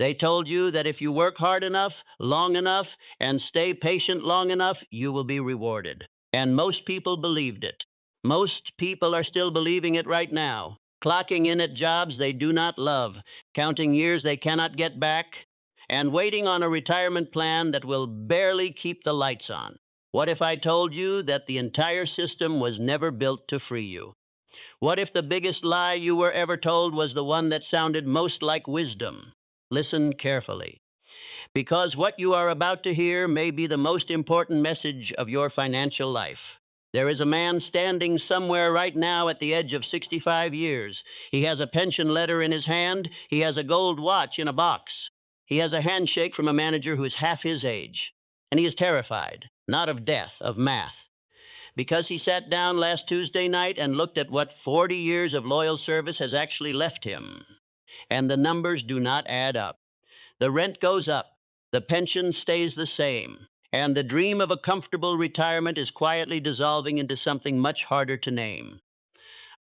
They told you that if you work hard enough, long enough, and stay patient long enough, you will be rewarded. And most people believed it. Most people are still believing it right now, clocking in at jobs they do not love, counting years they cannot get back, and waiting on a retirement plan that will barely keep the lights on. What if I told you that the entire system was never built to free you? What if the biggest lie you were ever told was the one that sounded most like wisdom? Listen carefully, because what you are about to hear may be the most important message of your financial life. There is a man standing somewhere right now at the edge of 65 years. He has a pension letter in his hand. He has a gold watch in a box. He has a handshake from a manager who is half his age. And he is terrified, not of death, of math, because he sat down last Tuesday night and looked at what 40 years of loyal service has actually left him. And the numbers do not add up. The rent goes up, the pension stays the same, and the dream of a comfortable retirement is quietly dissolving into something much harder to name.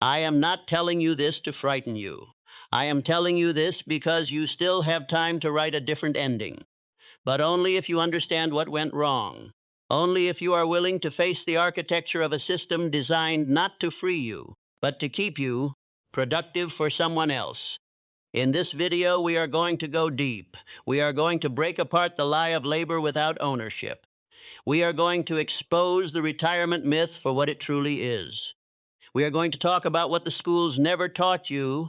I am not telling you this to frighten you. I am telling you this because you still have time to write a different ending, but only if you understand what went wrong. Only if you are willing to face the architecture of a system designed not to free you, but to keep you productive for someone else. In this video, we are going to go deep. We are going to break apart the lie of labor without ownership. We are going to expose the retirement myth for what it truly is. We are going to talk about what the schools never taught you,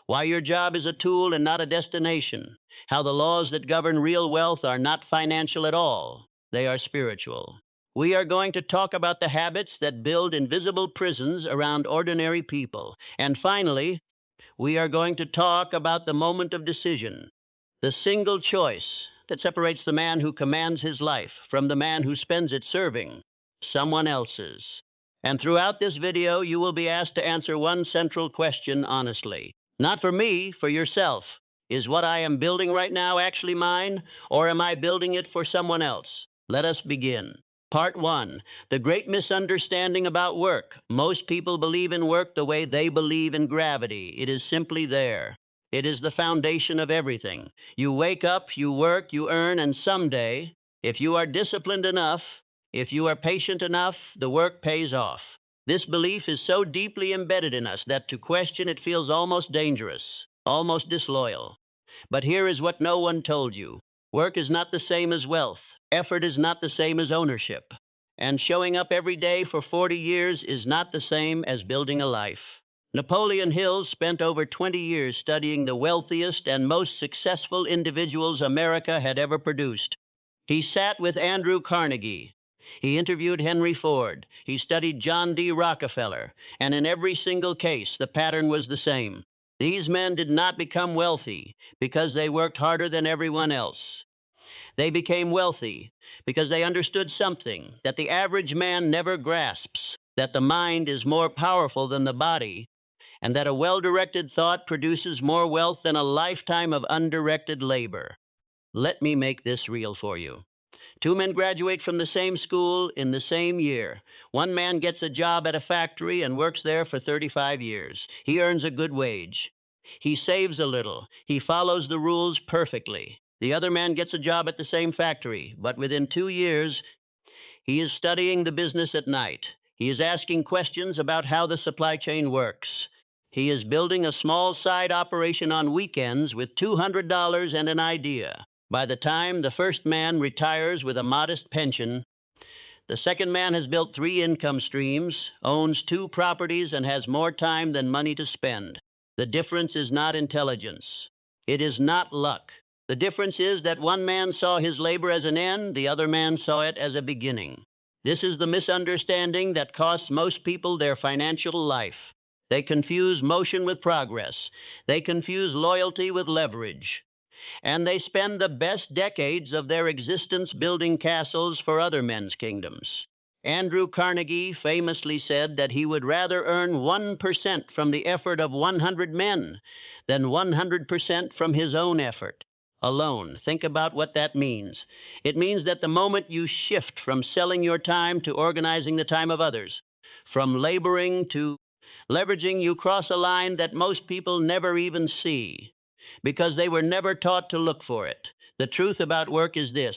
why your job is a tool and not a destination, how the laws that govern real wealth are not financial at all. They are spiritual. We are going to talk about the habits that build invisible prisons around ordinary people. And finally, we are going to talk about the moment of decision, the single choice that separates the man who commands his life from the man who spends it serving someone else's. And throughout this video, you will be asked to answer one central question honestly. Not for me, for yourself. Is what I am building right now actually mine, or am I building it for someone else? Let us begin. Part 1, the great misunderstanding about work. Most people believe in work the way they believe in gravity. It is simply there. It is the foundation of everything. You wake up, you work, you earn, and someday, if you are disciplined enough, if you are patient enough, the work pays off. This belief is so deeply embedded in us that to question it feels almost dangerous, almost disloyal. But here is what no one told you. Work is not the same as wealth. Effort is not the same as ownership. And showing up every day for 40 years is not the same as building a life. Napoleon Hill spent over 20 years studying the wealthiest and most successful individuals America had ever produced. He sat with Andrew Carnegie. He interviewed Henry Ford. He studied John D. Rockefeller. And in every single case, the pattern was the same. These men did not become wealthy because they worked harder than everyone else. They became wealthy because they understood something that the average man never grasps, that the mind is more powerful than the body, and that a well-directed thought produces more wealth than a lifetime of undirected labor. Let me make this real for you. Two men graduate from the same school in the same year. One man gets a job at a factory and works there for 35 years. He earns a good wage. He saves a little. He follows the rules perfectly. The other man gets a job at the same factory, but within 2 years, he is studying the business at night. He is asking questions about how the supply chain works. He is building a small side operation on weekends with $200 and an idea. By the time the first man retires with a modest pension, the second man has built 3 income streams, owns 2 properties, and has more time than money to spend. The difference is not intelligence. It is not luck. The difference is that one man saw his labor as an end, the other man saw it as a beginning. This is the misunderstanding that costs most people their financial life. They confuse motion with progress. They confuse loyalty with leverage. And they spend the best decades of their existence building castles for other men's kingdoms. Andrew Carnegie famously said that he would rather earn 1% from the effort of 100 men than 100% from his own effort alone. Think about what that means. It means that the moment you shift from selling your time to organizing the time of others, from laboring to leveraging, you cross a line that most people never even see. because they were never taught to look for it. The truth about work is this: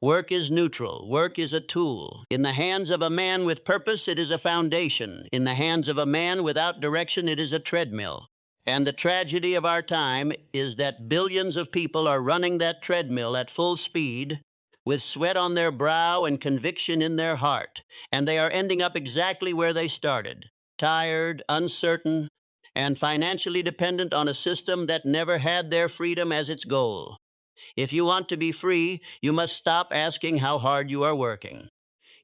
work is neutral. Work is a tool. In the hands of a man with purpose, it is a foundation. In the hands of a man without direction, it is a treadmill. And the tragedy of our time is that billions of people are running that treadmill at full speed with sweat on their brow and conviction in their heart. And they are ending up exactly where they started: tired, uncertain, and financially dependent on a system that never had their freedom as its goal. If you want to be free, you must stop asking how hard you are working.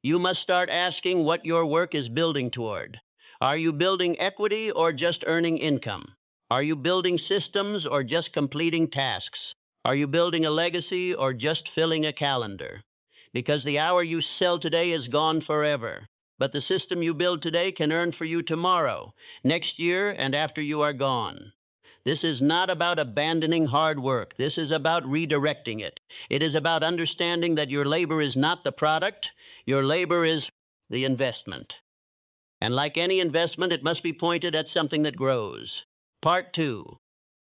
You must start asking what your work is building toward. Are you building equity or just earning income? Are you building systems or just completing tasks? Are you building a legacy or just filling a calendar? Because the hour you sell today is gone forever. But the system you build today can earn for you tomorrow, next year, and after you are gone. This is not about abandoning hard work. This is about redirecting it. It is about understanding that your labor is not the product. Your labor is the investment. And like any investment, it must be pointed at something that grows. Part 2.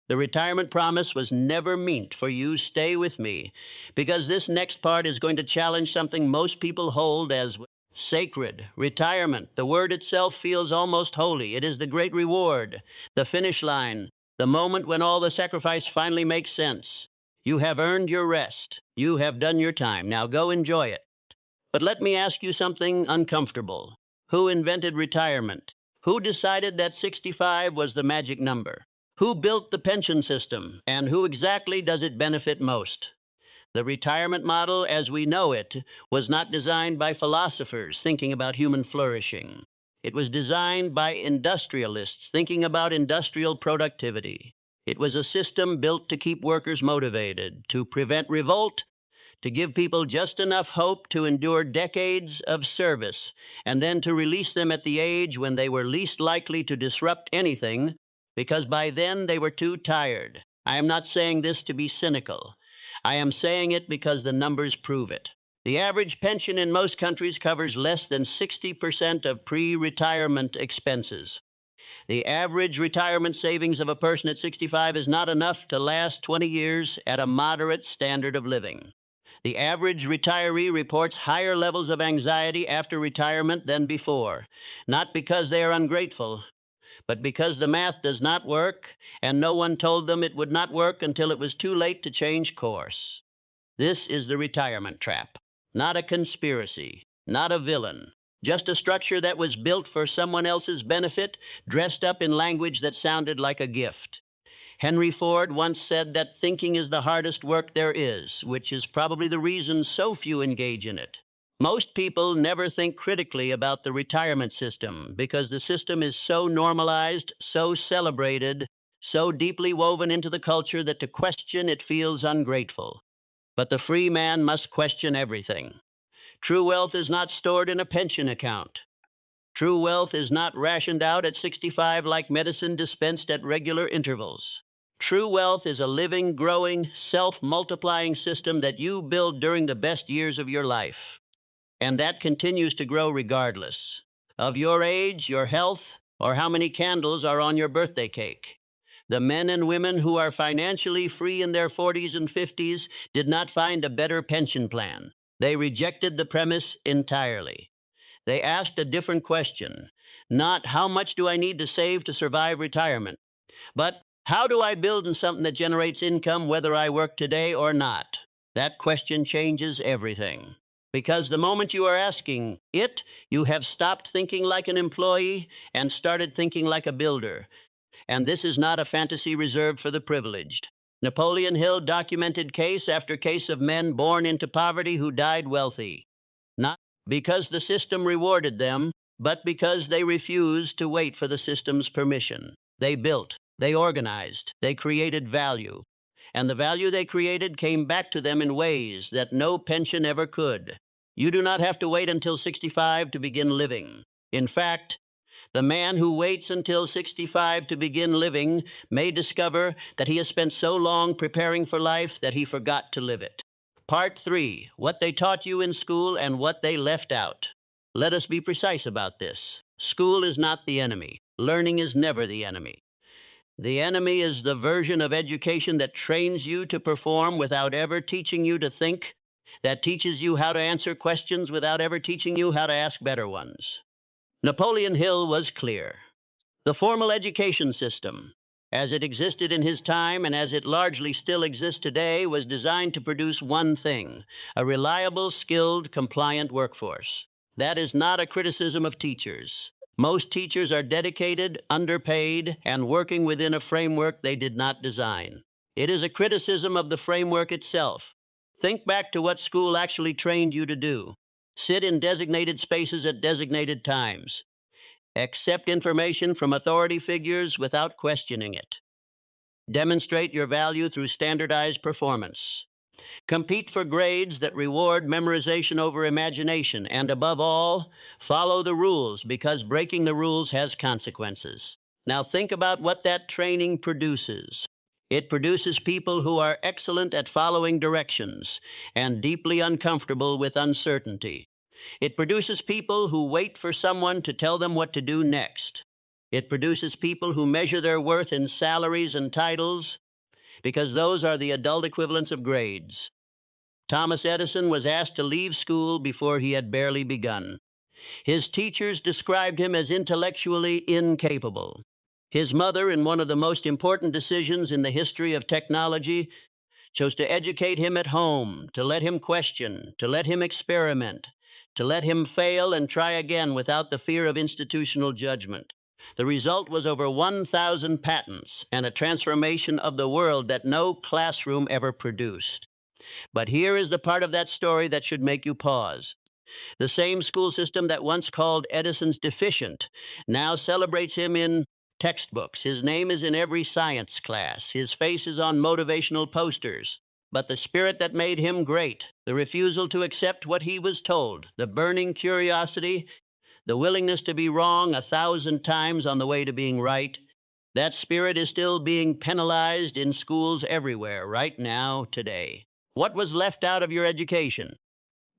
The retirement promise was never meant for you. Stay with me, because this next part is going to challenge something most people hold as sacred. Retirement. The word itself feels almost holy. It is the great reward, the finish line, the moment when all the sacrifice finally makes sense. You have earned your rest. You have done your time. Now go enjoy it. But let me ask you something uncomfortable. Who invented retirement? Who decided that 65 was the magic number? Who built the pension system? And who exactly does it benefit most? The retirement model as we know it was not designed by philosophers thinking about human flourishing. It was designed by industrialists thinking about industrial productivity. It was a system built to keep workers motivated, to prevent revolt, to give people just enough hope to endure decades of service, and then to release them at the age when they were least likely to disrupt anything, because by then they were too tired. I am not saying this to be cynical. I am saying it because the numbers prove it. The average pension in most countries covers less than 60% of pre-retirement expenses. The average retirement savings of a person at 65 is not enough to last 20 years at a moderate standard of living. The average retiree reports higher levels of anxiety after retirement than before, not because they are ungrateful, but because the math does not work, and no one told them it would not work until it was too late to change course. This is the retirement trap, not a conspiracy, not a villain, just a structure that was built for someone else's benefit, dressed up in language that sounded like a gift. Henry Ford once said that thinking is the hardest work there is, which is probably the reason so few engage in it. Most people never think critically about the retirement system because the system is so normalized, so celebrated, so deeply woven into the culture that to question it feels ungrateful. But the free man must question everything. True wealth is not stored in a pension account. True wealth is not rationed out at 65 like medicine dispensed at regular intervals. True wealth is a living, growing, self-multiplying system that you build during the best years of your life. And that continues to grow regardless of your age, your health, or how many candles are on your birthday cake. The men and women who are financially free in their 40s and 50s did not find a better pension plan. They rejected the premise entirely. They asked a different question. Not how much do I need to save to survive retirement, but how do I build in something that generates income whether I work today or not? That question changes everything. Because the moment you are asking it, you have stopped thinking like an employee and started thinking like a builder. And this is not a fantasy reserved for the privileged. Napoleon Hill documented case after case of men born into poverty who died wealthy. Not because the system rewarded them, but because they refused to wait for the system's permission. They built, they organized, they created value. And the value they created came back to them in ways that no pension ever could. You do not have to wait until 65 to begin living. In fact, the man who waits until 65 to begin living may discover that he has spent so long preparing for life that he forgot to live it. Part 3, what they taught you in school and what they left out. Let us be precise about this. School is not the enemy. Learning is never the enemy. The enemy is the version of education that trains you to perform without ever teaching you to think, that teaches you how to answer questions without ever teaching you how to ask better ones. Napoleon Hill was clear. The formal education system, as it existed in his time and as it largely still exists today, was designed to produce one thing: a reliable, skilled, compliant workforce. That is not a criticism of teachers. Most teachers are dedicated, underpaid, and working within a framework they did not design. It is a criticism of the framework itself. Think back to what school actually trained you to do. Sit in designated spaces at designated times. Accept information from authority figures without questioning it. Demonstrate your value through standardized performance. Compete for grades that reward memorization over imagination. And above all, follow the rules, because breaking the rules has consequences. Now think about what that training produces. It produces people who are excellent at following directions and deeply uncomfortable with uncertainty. It produces people who wait for someone to tell them what to do next. It produces people who measure their worth in salaries and titles, because those are the adult equivalents of grades. Thomas Edison was asked to leave school before he had barely begun. His teachers described him as intellectually incapable. His mother, in one of the most important decisions in the history of technology, chose to educate him at home, to let him question, to let him experiment, to let him fail and try again without the fear of institutional judgment. The result was over 1,000 patents and a transformation of the world that no classroom ever produced. But here is the part of that story that should make you pause. The same school system that once called Edison's deficient now celebrates him in textbooks. His name is in every science class. His face is on motivational posters. But the spirit that made him great, the refusal to accept what he was told, the burning curiosity, the willingness to be wrong 1,000 times on the way to being right, that spirit is still being penalized in schools everywhere right now, today. What was left out of your education?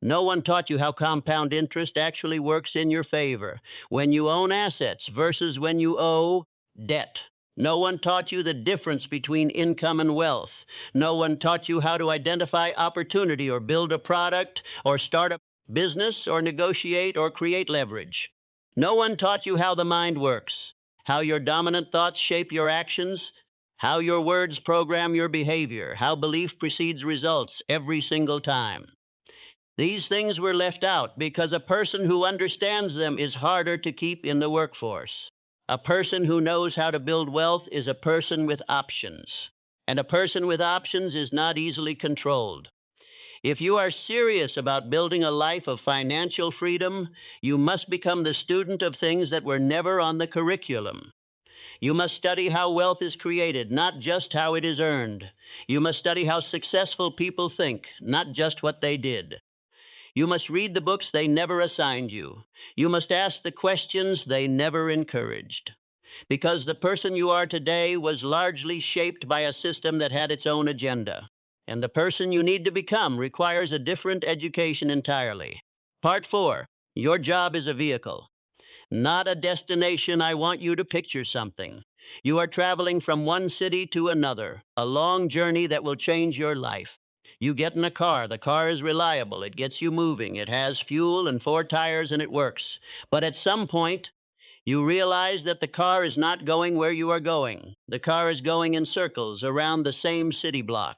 No one taught you how compound interest actually works in your favor, when you own assets versus when you owe debt. No one taught you the difference between income and wealth. No one taught you how to identify opportunity or build a product or start a business or negotiate or create leverage. No one taught you how the mind works, how your dominant thoughts shape your actions, how your words program your behavior, how belief precedes results every single time. These things were left out because a person who understands them is harder to keep in the workforce. A person who knows how to build wealth is a person with options. And a person with options is not easily controlled. If you are serious about building a life of financial freedom, you must become the student of things that were never on the curriculum. You must study how wealth is created, not just how it is earned. You must study how successful people think, not just what they did. You must read the books they never assigned you. You must ask the questions they never encouraged. Because the person you are today was largely shaped by a system that had its own agenda. And the person you need to become requires a different education entirely. Part 4. Your job is a vehicle, not a destination. I want you to picture something. You are traveling from one city to another, a long journey that will change your life. You get in a car. The car is reliable. It gets you moving. It has fuel and 4 tires, and it works. But at some point, you realize that the car is not going where you are going. The car is going in circles around the same city block.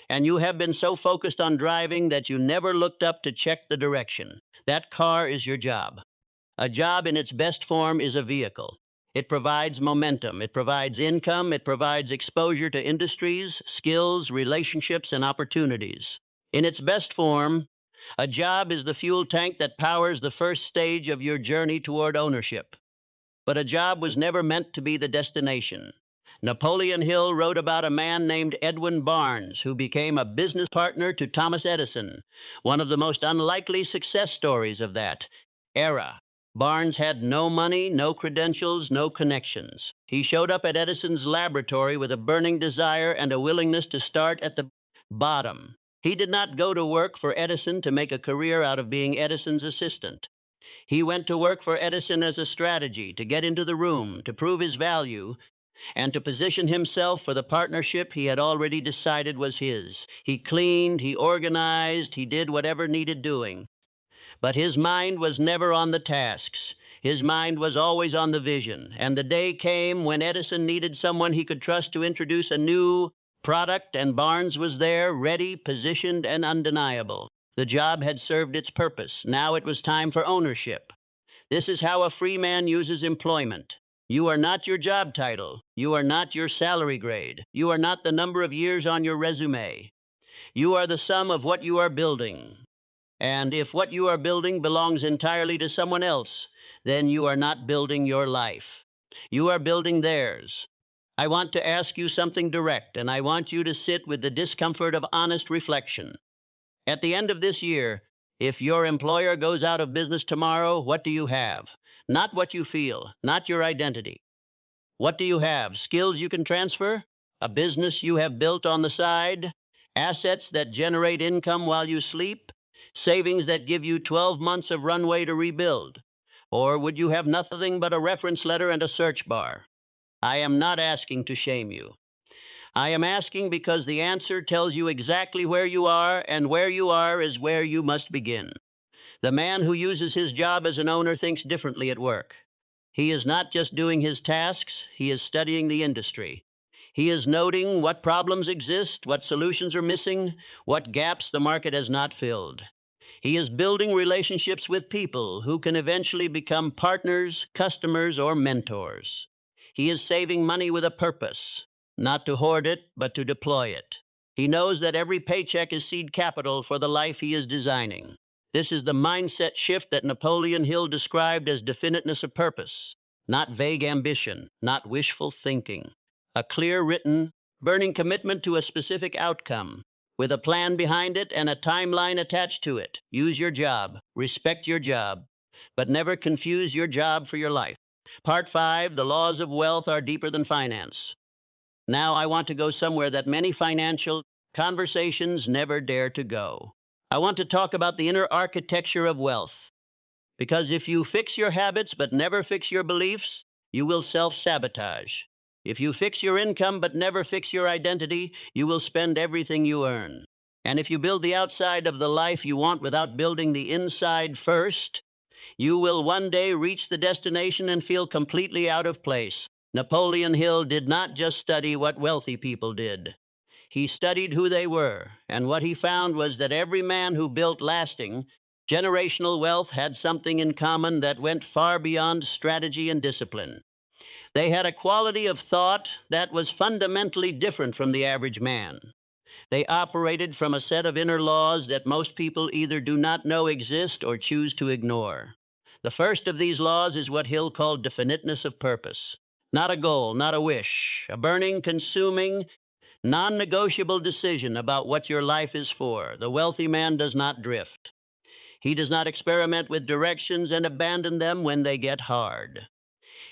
And you have been so focused on driving that you never looked up to check the direction. That car is your job. A job in its best form is a vehicle. It provides momentum, it provides income, it provides exposure to industries, skills, relationships, and opportunities. In its best form, a job is the fuel tank that powers the first stage of your journey toward ownership. But a job was never meant to be the destination. Napoleon Hill wrote about a man named Edwin Barnes, who became a business partner to Thomas Edison, one of the most unlikely success stories of that era. Barnes had no money, no credentials, no connections. He showed up at Edison's laboratory with a burning desire and a willingness to start at the bottom. He did not go to work for Edison to make a career out of being Edison's assistant. He went to work for Edison as a strategy, to get into the room, to prove his value, and to position himself for the partnership he had already decided was his. He cleaned, he organized, he did whatever needed doing. But his mind was never on the tasks. His mind was always on the vision. And the day came when Edison needed someone he could trust to introduce a new product, and Barnes was there, ready, positioned, and undeniable. The job had served its purpose. Now it was time for ownership. This is how a free man uses employment. You are not your job title. You are not your salary grade. You are not the number of years on your resume. You are the sum of what you are building. And if what you are building belongs entirely to someone else, then you are not building your life. You are building theirs. I want to ask you something direct, and I want you to sit with the discomfort of honest reflection. At the end of this year, if your employer goes out of business tomorrow, what do you have? Not what you feel, not your identity. What do you have? Skills you can transfer? A business you have built on the side? Assets that generate income while you sleep? Savings that give you 12 months of runway to rebuild? Or would you have nothing but a reference letter and a search bar? I am not asking to shame you. I am asking because the answer tells you exactly where you are, and where you are is where you must begin. The man who uses his job as an owner thinks differently at work. He is not just doing his tasks, he is studying the industry. He is noting what problems exist, what solutions are missing, what gaps the market has not filled. He is building relationships with people who can eventually become partners, customers, or mentors. He is saving money with a purpose, not to hoard it, but to deploy it. He knows that every paycheck is seed capital for the life he is designing. This is the mindset shift that Napoleon Hill described as definiteness of purpose, not vague ambition, not wishful thinking. A clear, written, burning commitment to a specific outcome, with a plan behind it and a timeline attached to it. Use your job, respect your job, but never confuse your job for your life. Part 5, the laws of wealth are deeper than finance. Now I want to go somewhere that many financial conversations never dare to go. I want to talk about the inner architecture of wealth. Because if you fix your habits but never fix your beliefs, you will self-sabotage. If you fix your income but never fix your identity, you will spend everything you earn. And if you build the outside of the life you want without building the inside first, you will one day reach the destination and feel completely out of place. Napoleon Hill did not just study what wealthy people did. He studied who they were, and what he found was that every man who built lasting, generational wealth had something in common that went far beyond strategy and discipline. They had a quality of thought that was fundamentally different from the average man. They operated from a set of inner laws that most people either do not know exist or choose to ignore. The first of these laws is what Hill called definiteness of purpose. Not a goal, not a wish, a burning, consuming, non-negotiable decision about what your life is for. The wealthy man does not drift. He does not experiment with directions and abandon them when they get hard.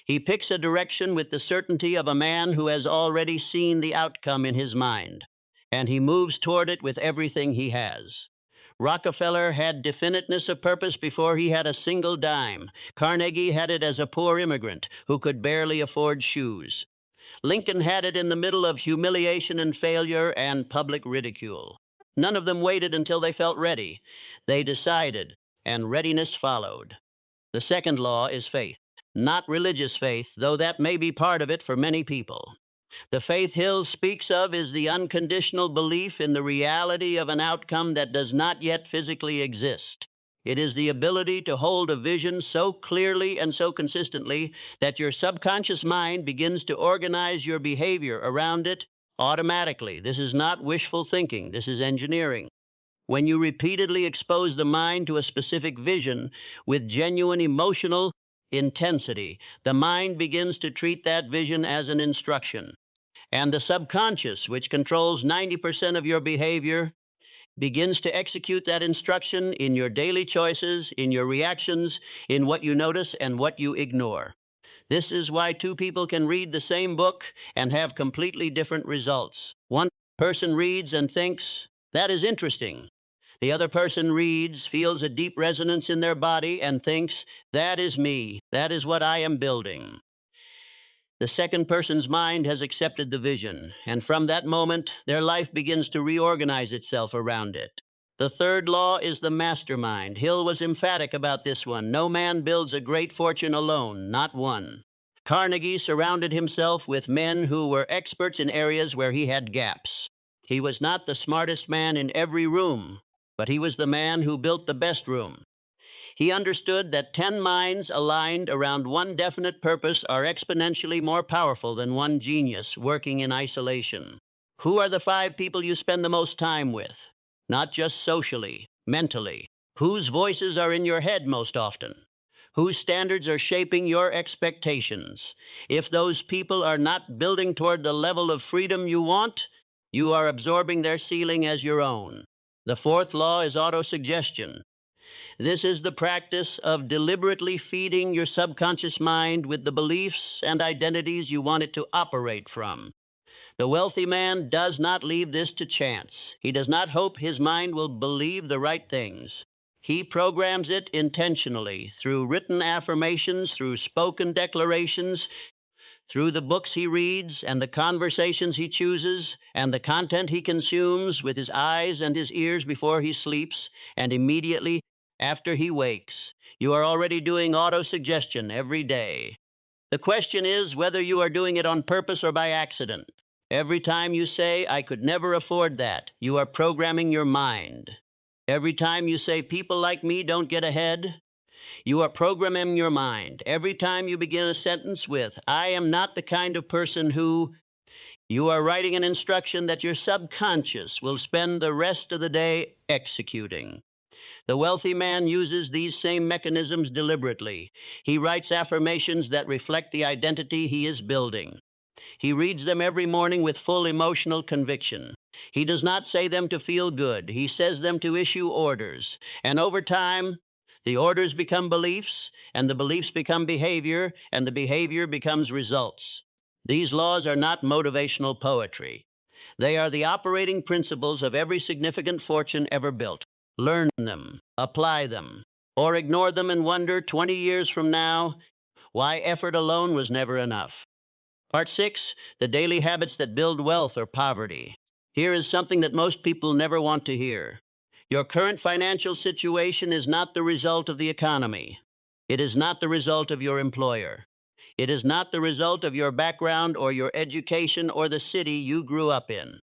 He picks a direction with the certainty of a man who has already seen the outcome in his mind, and he moves toward it with everything he has. Rockefeller had definiteness of purpose before he had a single dime. Carnegie had it as a poor immigrant who could barely afford shoes. Lincoln had it in the middle of humiliation and failure and public ridicule. None of them waited until they felt ready. They decided, and readiness followed. The second law is faith. Not religious faith, though that may be part of it for many people. The faith Hill speaks of is the unconditional belief in the reality of an outcome that does not yet physically exist. It is the ability to hold a vision so clearly and so consistently that your subconscious mind begins to organize your behavior around it automatically. This is not wishful thinking. This is engineering. When you repeatedly expose the mind to a specific vision with genuine emotional intensity, the mind begins to treat that vision as an instruction. And the subconscious, which controls 90% of your behavior, begins to execute that instruction in your daily choices, in your reactions, in what you notice and what you ignore. This is why two people can read the same book and have completely different results. One person reads and thinks, that is interesting. The other person reads, feels a deep resonance in their body, and thinks, that is me. That is what I am building. The second person's mind has accepted the vision, and from that moment, their life begins to reorganize itself around it. The third law is the mastermind. Hill was emphatic about this one. No man builds a great fortune alone, not one. Carnegie surrounded himself with men who were experts in areas where he had gaps. He was not the smartest man in every room, but he was the man who built the best room. He understood that 10 minds aligned around one definite purpose are exponentially more powerful than one genius working in isolation. Who are the 5 people you spend the most time with? Not just socially, mentally. Whose voices are in your head most often? Whose standards are shaping your expectations? If those people are not building toward the level of freedom you want, you are absorbing their ceiling as your own. The fourth law is autosuggestion. This is the practice of deliberately feeding your subconscious mind with the beliefs and identities you want it to operate from. The wealthy man does not leave this to chance. He does not hope his mind will believe the right things. He programs it intentionally through written affirmations, through spoken declarations, through the books he reads and the conversations he chooses and the content he consumes with his eyes and his ears before he sleeps and immediately after he wakes. You are already doing autosuggestion every day. The question is whether you are doing it on purpose or by accident. Every time you say, "I could never afford that," you are programming your mind. Every time you say, "People like me don't get ahead," you are programming your mind. Every time you begin a sentence with, "I am not the kind of person who," you are writing an instruction that your subconscious will spend the rest of the day executing. The wealthy man uses these same mechanisms deliberately. He writes affirmations that reflect the identity he is building. He reads them every morning with full emotional conviction. He does not say them to feel good. He says them to issue orders. And over time, the orders become beliefs, and the beliefs become behavior, and the behavior becomes results. These laws are not motivational poetry. They are the operating principles of every significant fortune ever built. Learn them, apply them, or ignore them and wonder 20 years from now why effort alone was never enough. Part 6, the daily habits that build wealth or poverty. Here is something that most people never want to hear. Your current financial situation is not the result of the economy. It is not the result of your employer. It is not the result of your background or your education or the city you grew up in.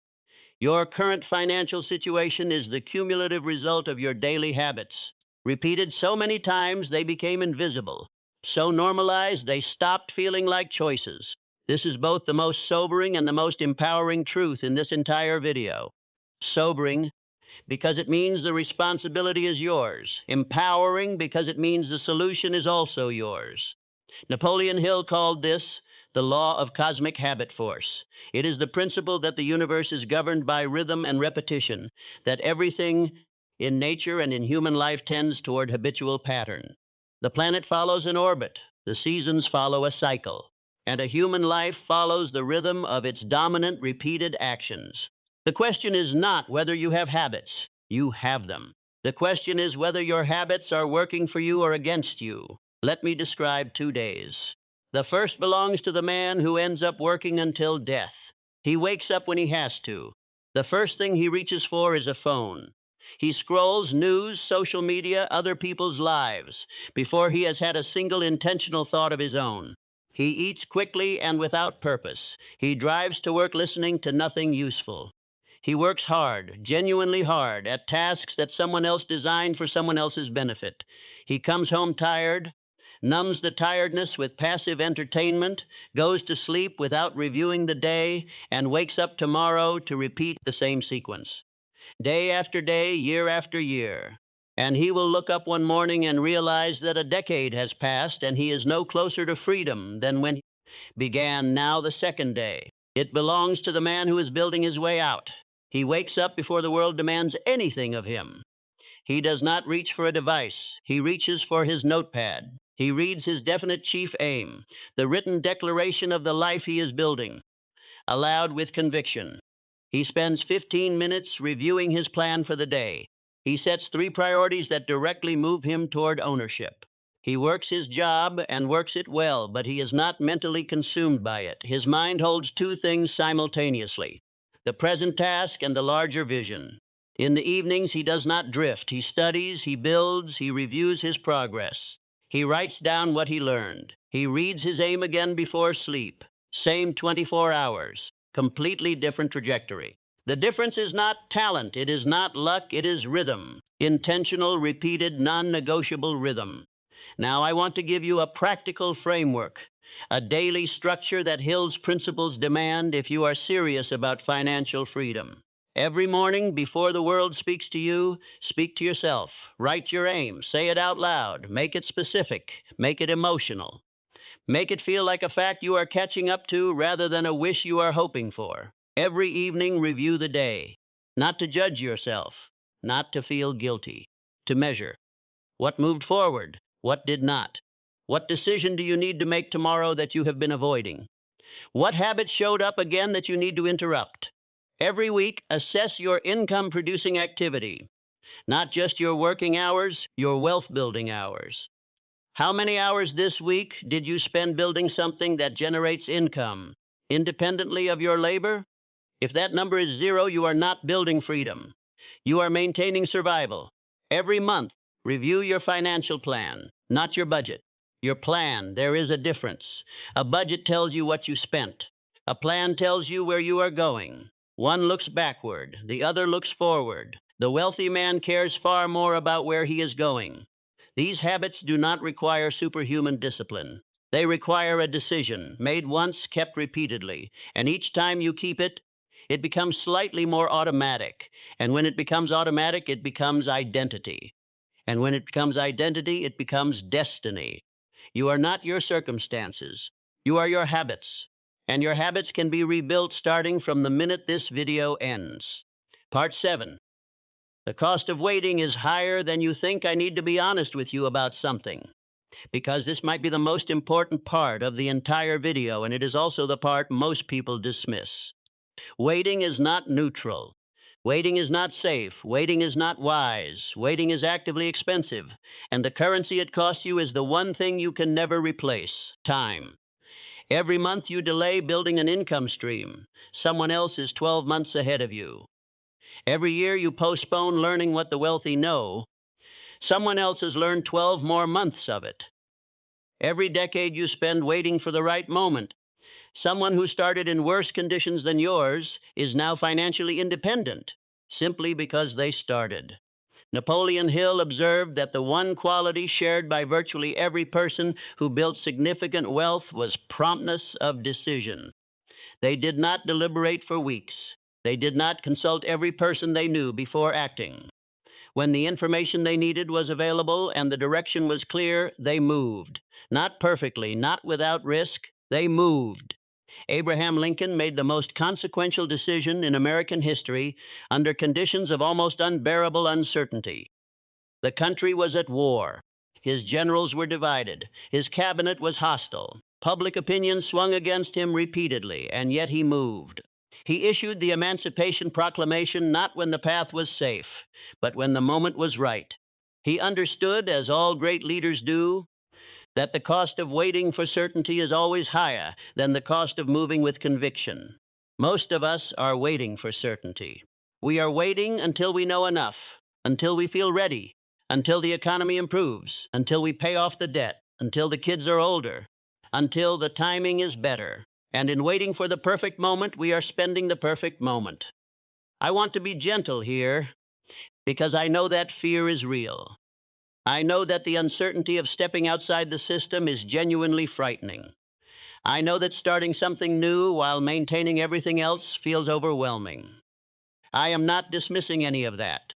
Your current financial situation is the cumulative result of your daily habits. Repeated so many times they became invisible. So normalized they stopped feeling like choices. This is both the most sobering and the most empowering truth in this entire video. Sobering because it means the responsibility is yours. Empowering because it means the solution is also yours. Napoleon Hill called this the law of cosmic habit force. It is the principle that the universe is governed by rhythm and repetition, that everything in nature and in human life tends toward habitual pattern. The planet follows an orbit, the seasons follow a cycle, and a human life follows the rhythm of its dominant repeated actions. The question is not whether you have habits. You have them. The question is whether your habits are working for you or against you. Let me describe 2 days. The first belongs to the man who ends up working until death. He wakes up when he has to. The first thing he reaches for is a phone. He scrolls news, social media, other people's lives, before he has had a single intentional thought of his own. He eats quickly and without purpose. He drives to work listening to nothing useful. He works hard, genuinely hard, at tasks that someone else designed for someone else's benefit. He comes home tired, numbs the tiredness with passive entertainment, goes to sleep without reviewing the day, and wakes up tomorrow to repeat the same sequence. Day after day, year after year. And he will look up one morning and realize that a decade has passed and he is no closer to freedom than when he began now the second day. It belongs to the man who is building his way out. He wakes up before the world demands anything of him. He does not reach for a device. He reaches for his notepad. He reads his definite chief aim, the written declaration of the life he is building, aloud with conviction. He spends 15 minutes reviewing his plan for the day. He sets 3 priorities that directly move him toward ownership. He works his job and works it well, but he is not mentally consumed by it. His mind holds two things simultaneously: the present task and the larger vision. In the evenings, he does not drift. He studies, he builds, he reviews his progress. He writes down what he learned. He reads his aim again before sleep. Same 24 hours. Completely different trajectory. The difference is not talent, it is not luck, it is rhythm. Intentional, repeated, non-negotiable rhythm. Now I want to give you a practical framework, a daily structure that Hill's principles demand if you are serious about financial freedom. Every morning, before the world speaks to you, speak to yourself. Write your aim. Say it out loud. Make it specific. Make it emotional. Make it feel like a fact you are catching up to rather than a wish you are hoping for. Every evening, review the day. Not to judge yourself. Not to feel guilty. To measure. What moved forward? What did not? What decision do you need to make tomorrow that you have been avoiding? What habit showed up again that you need to interrupt? Every week, assess your income-producing activity, not just your working hours, your wealth-building hours. How many hours this week did you spend building something that generates income, independently of your labor? If that number is 0, you are not building freedom. You are maintaining survival. Every month, review your financial plan, not your budget. Your plan, there is a difference. A budget tells you what you spent. A plan tells you where you are going. One looks backward, the other looks forward. The wealthy man cares far more about where he is going. These habits do not require superhuman discipline. They require a decision, made once, kept repeatedly, and each time you keep it, it becomes slightly more automatic. And when it becomes automatic, it becomes identity. And when it becomes identity, it becomes destiny. You are not your circumstances. You are your habits. And your habits can be rebuilt starting from the minute this video ends. Part 7. The cost of waiting is higher than you think. I need to be honest with you about something, because this might be the most important part of the entire video, and it is also the part most people dismiss. Waiting is not neutral. Waiting is not safe. Waiting is not wise. Waiting is actively expensive. And the currency it costs you is the one thing you can never replace: time. Every month you delay building an income stream. Someone else is 12 months ahead of you. Every year you postpone learning what the wealthy know. Someone else has learned 12 more months of it. Every decade you spend waiting for the right moment. Someone who started in worse conditions than yours is now financially independent, simply because they started. Napoleon Hill observed that the one quality shared by virtually every person who built significant wealth was promptness of decision. They did not deliberate for weeks. They did not consult every person they knew before acting. When the information they needed was available and the direction was clear, they moved. Not perfectly, not without risk, they moved. Abraham Lincoln made the most consequential decision in American history under conditions of almost unbearable uncertainty. The country was at war. His generals were divided. His cabinet was hostile. Public opinion swung against him repeatedly, and yet he moved. He issued the Emancipation Proclamation not when the path was safe, but when the moment was right. He understood, as all great leaders do, that the cost of waiting for certainty is always higher than the cost of moving with conviction. Most of us are waiting for certainty. We are waiting until we know enough, until we feel ready, until the economy improves, until we pay off the debt, until the kids are older, until the timing is better. And in waiting for the perfect moment, we are spending the perfect moment. I want to be gentle here, because I know that fear is real. I know that the uncertainty of stepping outside the system is genuinely frightening. I know that starting something new while maintaining everything else feels overwhelming. I am not dismissing any of that,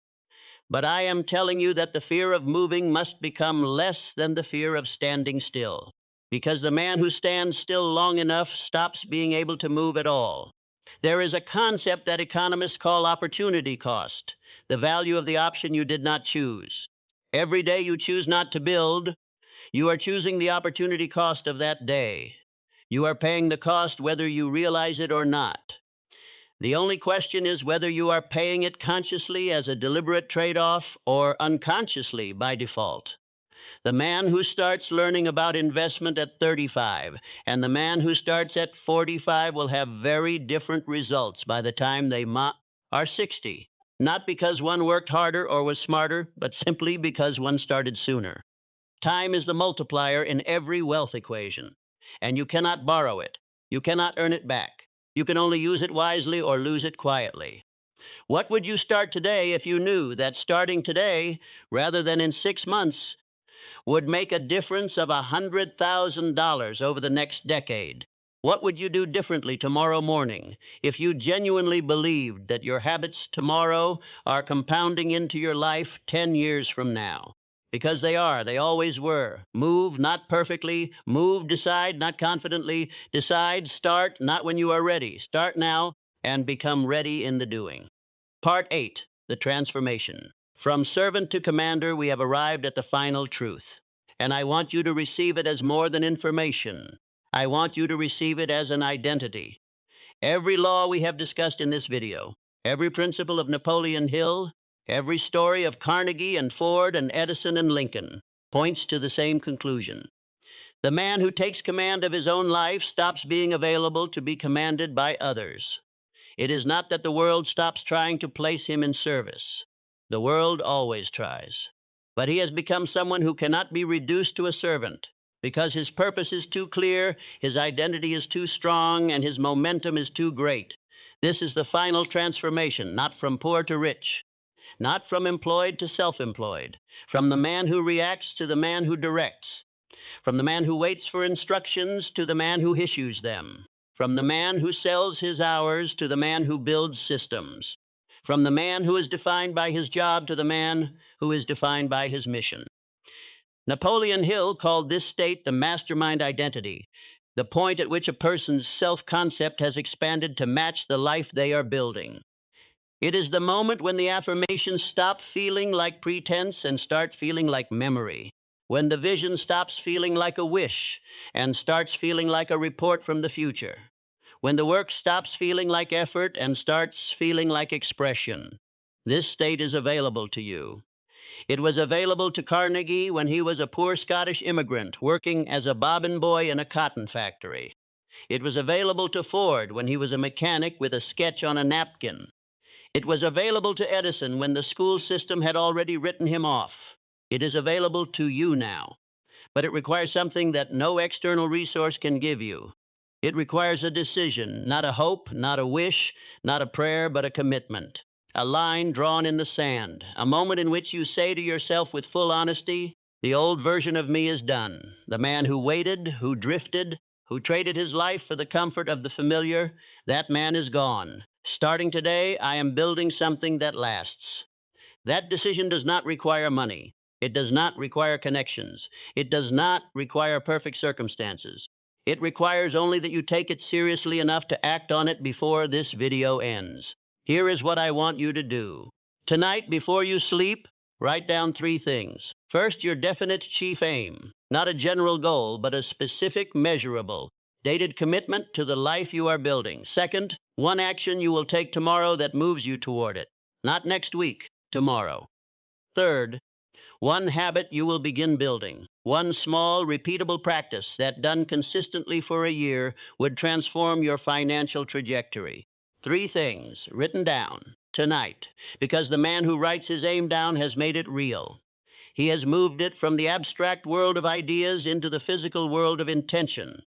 but I am telling you that the fear of moving must become less than the fear of standing still, because the man who stands still long enough stops being able to move at all. There is a concept that economists call opportunity cost, the value of the option you did not choose. Every day you choose not to build, you are choosing the opportunity cost of that day. You are paying the cost whether you realize it or not. The only question is whether you are paying it consciously as a deliberate trade-off or unconsciously by default. The man who starts learning about investment at 35 and the man who starts at 45 will have very different results by the time they are 60. Not because one worked harder or was smarter, but simply because one started sooner. Time is the multiplier in every wealth equation, and you cannot borrow it. You cannot earn it back. You can only use it wisely or lose it quietly. What would you start today if you knew that starting today, rather than in 6 months, would make a difference of $100,000 over the next decade? What would you do differently tomorrow morning if you genuinely believed that your habits tomorrow are compounding into your life 10 years from now? Because they are, they always were. Move, not perfectly. Move, decide, not confidently. Decide, start, not when you are ready. Start now and become ready in the doing. Part 8, the transformation. From servant to commander, we have arrived at the final truth. And I want you to receive it as more than information. I want you to receive it as an identity. Every law we have discussed in this video, every principle of Napoleon Hill, every story of Carnegie and Ford and Edison and Lincoln points to the same conclusion. The man who takes command of his own life stops being available to be commanded by others. It is not that the world stops trying to place him in service. The world always tries. But he has become someone who cannot be reduced to a servant because his purpose is too clear, his identity is too strong, and his momentum is too great. This is the final transformation, not from poor to rich, not from employed to self-employed, from the man who reacts to the man who directs, from the man who waits for instructions to the man who issues them, from the man who sells his hours to the man who builds systems, from the man who is defined by his job to the man who is defined by his mission. Napoleon Hill called this state the mastermind identity, the point at which a person's self-concept has expanded to match the life they are building. It is the moment when the affirmations stop feeling like pretense and start feeling like memory, when the vision stops feeling like a wish and starts feeling like a report from the future, when the work stops feeling like effort and starts feeling like expression. This state is available to you. It was available to Carnegie when he was a poor Scottish immigrant working as a bobbin boy in a cotton factory. It was available to Ford when he was a mechanic with a sketch on a napkin. It was available to Edison when the school system had already written him off. It is available to you now. But it requires something that no external resource can give you. It requires a decision, not a hope, not a wish, not a prayer, but a commitment. A line drawn in the sand, a moment in which you say to yourself with full honesty, the old version of me is done. The man who waited, who drifted, who traded his life for the comfort of the familiar, that man is gone. Starting today, I am building something that lasts. That decision does not require money. It does not require connections. It does not require perfect circumstances. It requires only that you take it seriously enough to act on it before this video ends. Here is what I want you to do. Tonight, before you sleep, write down 3 things. First, your definite chief aim. Not a general goal, but a specific, measurable, dated commitment to the life you are building. Second, one action you will take tomorrow that moves you toward it. Not next week, tomorrow. Third, one habit you will begin building. One small, repeatable practice that, done consistently for a year, would transform your financial trajectory. 3 things written down tonight, because the man who writes his aim down has made it real. He has moved it from the abstract world of ideas into the physical world of intention.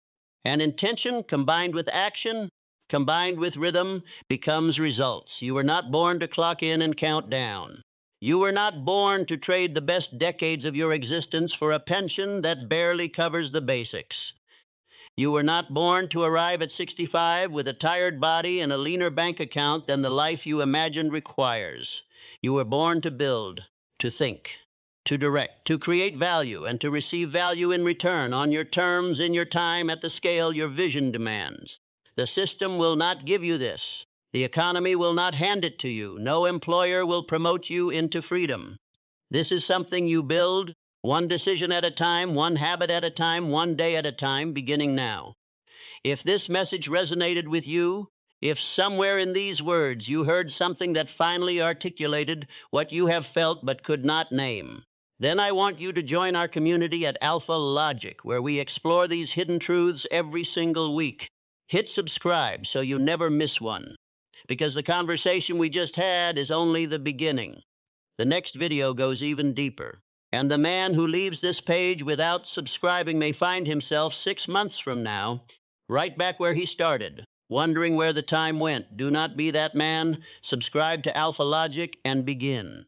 And intention combined with action, combined with rhythm, becomes results. You were not born to clock in and count down. You were not born to trade the best decades of your existence for a pension that barely covers the basics. You were not born to arrive at 65 with a tired body and a leaner bank account than the life you imagined requires. You were born to build, to think, to direct, to create value, and to receive value in return on your terms, in your time, at the scale your vision demands. The system will not give you this. The economy will not hand it to you. No employer will promote you into freedom. This is something you build, one decision at a time, one habit at a time, one day at a time, beginning now. If this message resonated with you, if somewhere in these words you heard something that finally articulated what you have felt but could not name, Then I want you to join our community at Alpha Logic, where we explore these hidden truths every single week. Hit subscribe so you never miss one, because the conversation we just had is only the beginning. The next video goes even deeper. And the man who leaves this page without subscribing may find himself 6 months from now, right back where he started, wondering where the time went. Do not be that man. Subscribe to Alpha Logic and begin.